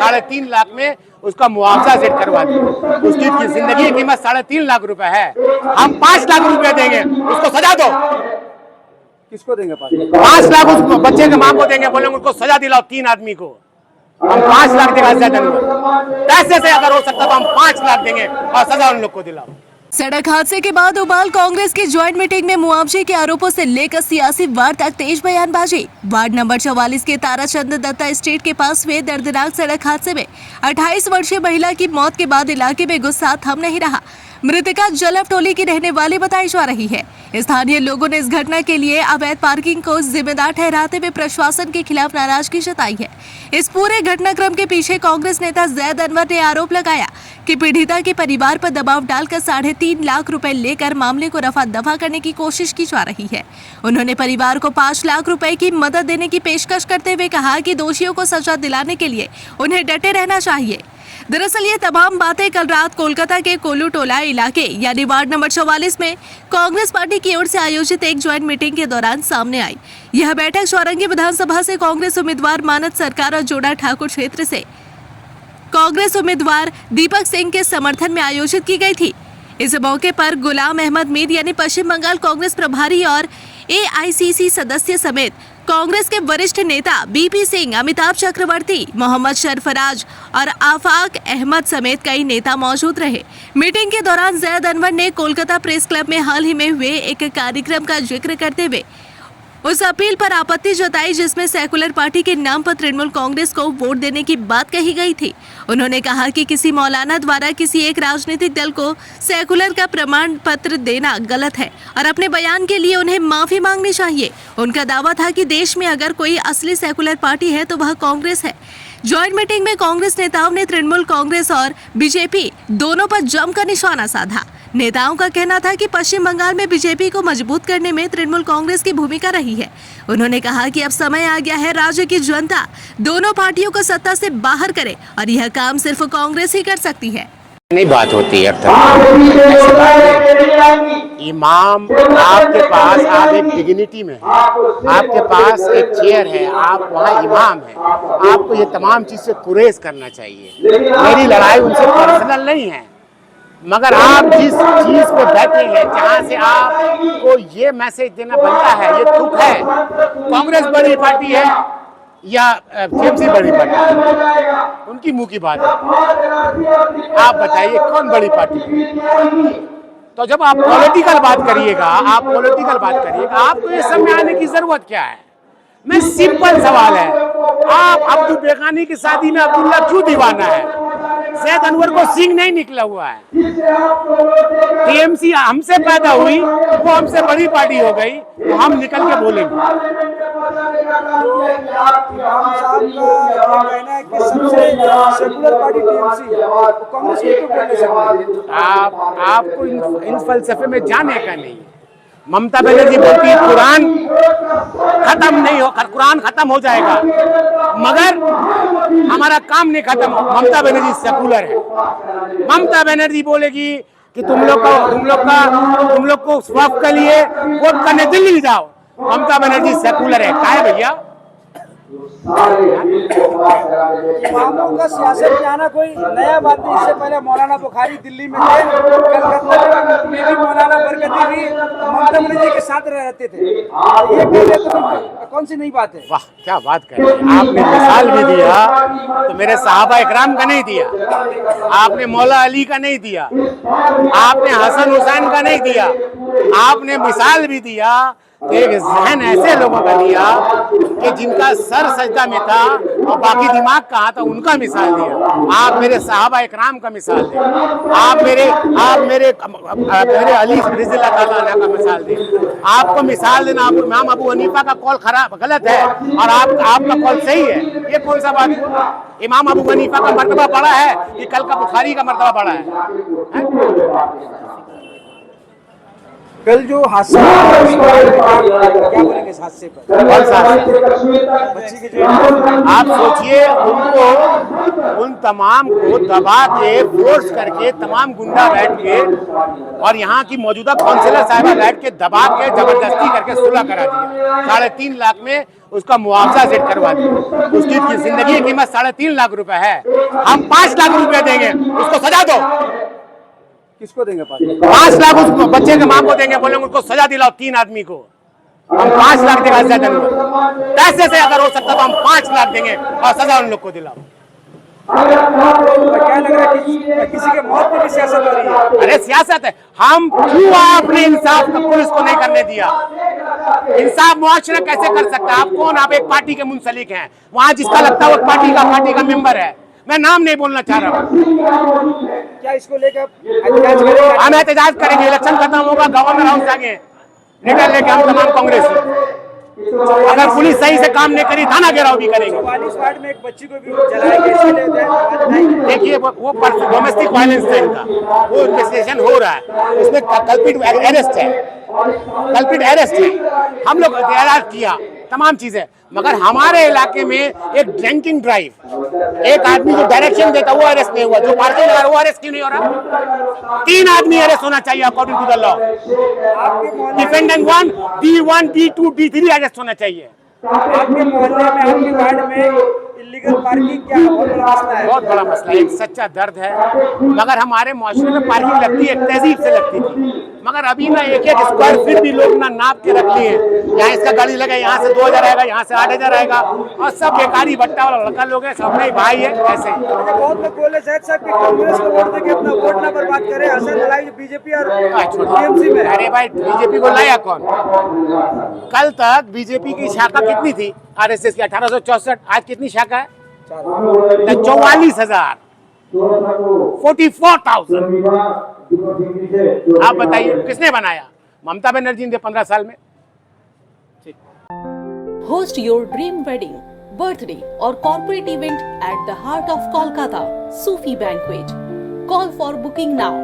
3.5 लाख में उसका मुआवजा सेट करवा दिया। उसकी जिंदगी की कीमत 3.5 लाख रुपए है। हम 5 लाख रुपए देंगे, उसको सजा दो। किसको देंगे 5 लाख उस बच्चे के मां को देंगे, बोलेंगे उनको सजा दिलाओ 3 आदमी को। हम 5 लाख देगा सजा देंगे। पैसे से अगर हो सकता तो हम 5 लाख देंगे और सजा उन लोग को दिलाओ। सड़क हादसे के बाद उबाल कांग्रेस की ज्वाइंट मीटिंग में मुआवजे के आरोपों से लेकर सियासी वार तक तेज बयानबाजी। वार्ड नंबर 44 के ताराचंद दत्ता स्ट्रीट के पास हुए दर्दनाक सड़क हादसे में 28 वर्षीय महिला की मौत के बाद इलाके में गुस्सा थम नहीं रहा। मृतका जलप टोली की रहने वाली बताई जा रही है। स्थानीय लोगों ने इस घटना के लिए अवैध पार्किंग को जिम्मेदार ठहराते हुए प्रशासन के खिलाफ नाराजगी जताई है। इस पूरे घटनाक्रम के पीछे कांग्रेस नेता जैद अनवर ने आरोप लगाया कि पीड़िता के परिवार पर दबाव डालकर 3.5 लाख रुपए लेकर मामले को रफा दफा करने की कोशिश की जा रही है। उन्होंने परिवार को 5 लाख रुपए की मदद देने की पेशकश करते हुए कहा कि दोषियों को सजा दिलाने के लिए उन्हें डटे रहना चाहिए। दरअसल ये तमाम बातें कल रात कोलकाता के कोलू टोला इलाके यानी वार्ड नंबर 44 में कांग्रेस पार्टी की ओर से आयोजित एक ज्वाइंट मीटिंग के दौरान सामने आई। यह बैठक चौरंगी विधानसभा से कांग्रेस उम्मीदवार मानद सरकार और जोड़ा ठाकुर क्षेत्र से कांग्रेस उम्मीदवार दीपक सिंह के समर्थन में आयोजित की गई थी। इस मौके पर गुलाम अहमद मीर यानी पश्चिम बंगाल कांग्रेस प्रभारी और AICC सदस्य समेत कांग्रेस के वरिष्ठ नेता BP सिंह, अमिताभ चक्रवर्ती, मोहम्मद सरफराज और आफाक अहमद समेत कई नेता मौजूद रहे। मीटिंग के दौरान जैद अनवर ने कोलकाता प्रेस क्लब में हाल ही में हुए एक कार्यक्रम का जिक्र करते हुए उस अपील पर आपत्ति जताई जिसमें सेकुलर पार्टी के नाम पर तृणमूल कांग्रेस को वोट देने की बात कही गई थी। उन्होंने कहा कि किसी मौलाना द्वारा किसी एक राजनीतिक दल को सेकुलर का प्रमाण पत्र देना गलत है और अपने बयान के लिए उन्हें माफी मांगनी चाहिए। उनका दावा था कि देश में अगर कोई असली सेकुलर पार्टी है तो वह कांग्रेस है। ज्वाइंट मीटिंग में कांग्रेस नेताओं ने तृणमूल कांग्रेस और बीजेपी दोनों पर जमकर निशाना साधा। नेताओं का कहना था कि पश्चिम बंगाल में बीजेपी को मजबूत करने में तृणमूल कांग्रेस की भूमिका रही है। उन्होंने कहा कि अब समय आ गया है राज्य की जनता दोनों पार्टियों को सत्ता से बाहर करे और यह काम सिर्फ कांग्रेस ही कर सकती है। नहीं बात होती है इमाम, आपके पास आप एक डिग्निटी में है, आपके पास एक चेयर है, आप वहाँ इमाम है, आपको ये तमाम चीज से गुरेज करना चाहिए। मेरी लड़ाई उनसे पर्सनल नहीं है, मगर आप जिस चीज पे बैठे हैं जहाँ से आपको ये मैसेज देना बनता है, ये तुक है। कांग्रेस बड़ी पार्टी है या TMC बड़ी पार्टी है, उनकी मुंह की बात है। आप बताइए कौन बड़ी पार्टी है? तो जब आप पॉलिटिकल बात करिएगा, आपको ये सब में आने की जरूरत क्या है? मैं सिंपल सवाल है, आप अब्दुल बेगानी की शादी में अब्दुल्ला क्यों दीवाना है? जैद अनवर को सिंह नहीं निकला हुआ है। TMC हमसे पैदा हुई, वो हमसे बड़ी पार्टी हो गई, तो हम निकल के बोलेंगे। आपको इन फलसफे में जाने का नहीं है। ममता बनर्जी बोलती है कुरान खत्म नहीं हो, कुरान खत्म हो जाएगा, मगर हमारा काम नहीं खत्म। ममता बनर्जी सेकुलर है। ममता बनर्जी बोलेगी कि तुम लोग को वक्फ के लिए वोट करने दिल्ली जाओ। ममता बनर्जी सेकुलर है। क्या है भैया? इमामों का सियासत में आना कोई नया बात नहीं। इससे पहले मौलाना बुखारी दिल्ली में थे, कलकत्ता में भी मौलाना बरकती भी ममता बनर्जी के साथ रहते थे। ये पहले तो कौन सी नई बात है? वाह, क्या बात कर रहे हैं। आपने मिसाल भी दिया तो मेरे सहाबा इकराम का नहीं दिया, आपने मौला अली का नहीं दिया, आपने हसन हुसैन का नहीं दिया, आपने मिसाल भी दिया तो एक जहन ऐसे लोगों का दिया कि जिनका सर सजदा में था और बाकी दिमाग कहाँ था, उनका मिसाल दिया। आप मेरे सहाबा इकराम का मिसाल दें, आप मेरे अली रज़ियल्लाहु ताला अन्हु का मिसाल दें। आपको मिसाल देना इमाम अबू हनीफा का कौल गलत है और आपका कौल सही है, ये कौन सा बात हुआ? इमाम अबू हनीफा का मर्तबा बड़ा है कि कल का बुखारी का मर्तबा बड़ा है? कल जो हादसा क्या बोलेंगे इस हादसे पर? आप सोचिए, उन तमाम को दबा के फोर्स करके तमाम गुंडा बैठ के और यहाँ की मौजूदा काउंसिलर साहिबा बैठ के दबा के जबरदस्ती करके सुलह करा दिया। 3.5 लाख में उसका मुआवजा सेट करवा दिया। उसकी जिंदगी की कीमत 3.5 लाख रुपए है। हम 5 लाख रुपए देंगे, उसको सजा दो। किसको देंगे 5 लाख उस बच्चे के मां को देंगे, बोलेंगे उसको सजा दिलाओ 3 आदमी को। हम 5 लाख देगा ज्यादा नहीं, पैसे से अगर हो सकता तो हम 5 लाख देंगे और सजा उन लोग को दिलाओ। क्या लग रहा है कि किसी के मौत पे भी सियासत हो रही है? अरे सियासत है, हम क्यों आपने इंसाफ पुलिस को नहीं करने दिया? इंसाफ मुआशरा कैसे कर सकता है? आप कौन? आप एक पार्टी के मुंसलिक हैं, वहाँ जिसका लगता है वो पार्टी का मेंबर है। मैं नाम नहीं बोलना चाह रहा हूँ। क्या इसको लेकर एहतजाज करेंगे? हम एहतजाज करेंगे, इलेक्शन खत्म होगा, गवर्नर हाउस जाएंगे निकल लेके हम तमाम कांग्रेस। अगर पुलिस सही से काम नहीं करी थाना घेराव भी करेंगे। 44 वार्ड में एक बच्ची को भी जलाया गया, इसके लिए देखिए वो डोमेस्टिक वायलेंस है इनका, वो इन्वेस्टिगेशन हो रहा है, उसमें कल्पिट अरेस्ट है। हम लोग एतराज किया तमाम चीजें, मगर हमारे इलाके में एक ड्रिंकिंग ड्राइव, एक आदमी जो डायरेक्शन देता वो अरेस्ट नहीं हुआ, जो पार्टी लगा वो अरेस्ट क्यों नहीं हो रहा? 3 आदमी अरेस्ट होना चाहिए according to the law. Defendant 1, D1, D2, D3 arrest होना चाहिए। आपके मोहल्ले में, आपके वार्ड में इलीगल पार्किंग क्या बहुत बड़ा मसला है? बहुत बड़ा मसला है, एक सच्चा दर्द है। मगर हमारे मुआशरे में पार्किंग लगती है, तहजीब से लगती थी, मगर अभी ना 1-1 स्क्वायर फीट भी लोग ना नाप के रख लिए। यहाँ इसका गाड़ी लगा, यहाँ से 2000 आएगा, यहाँ से 8000 आएगा, और सब बेकारी भट्टा वाला लड़का लोग है, सब नहीं भाई है ऐसे। बहुत लोग बोले शायद साहब कि कांग्रेस को वोट देके अपना वोट ना बर्बाद करे, असर लगाई बीजेपी और टीएमसी में। अरे भाई बीजेपी को लाया कौन? कल तक बीजेपी की शाखा कितनी थी आरएसएस की? 1864। आज कितनी शाखा है? 44,000, 44,000। आप बताइए किसने बनाया? ममता बनर्जी ने 15 साल में। Host your dream wedding, birthday or corporate event at the heart of Kolkata, Sufi Banquet. Call for booking now.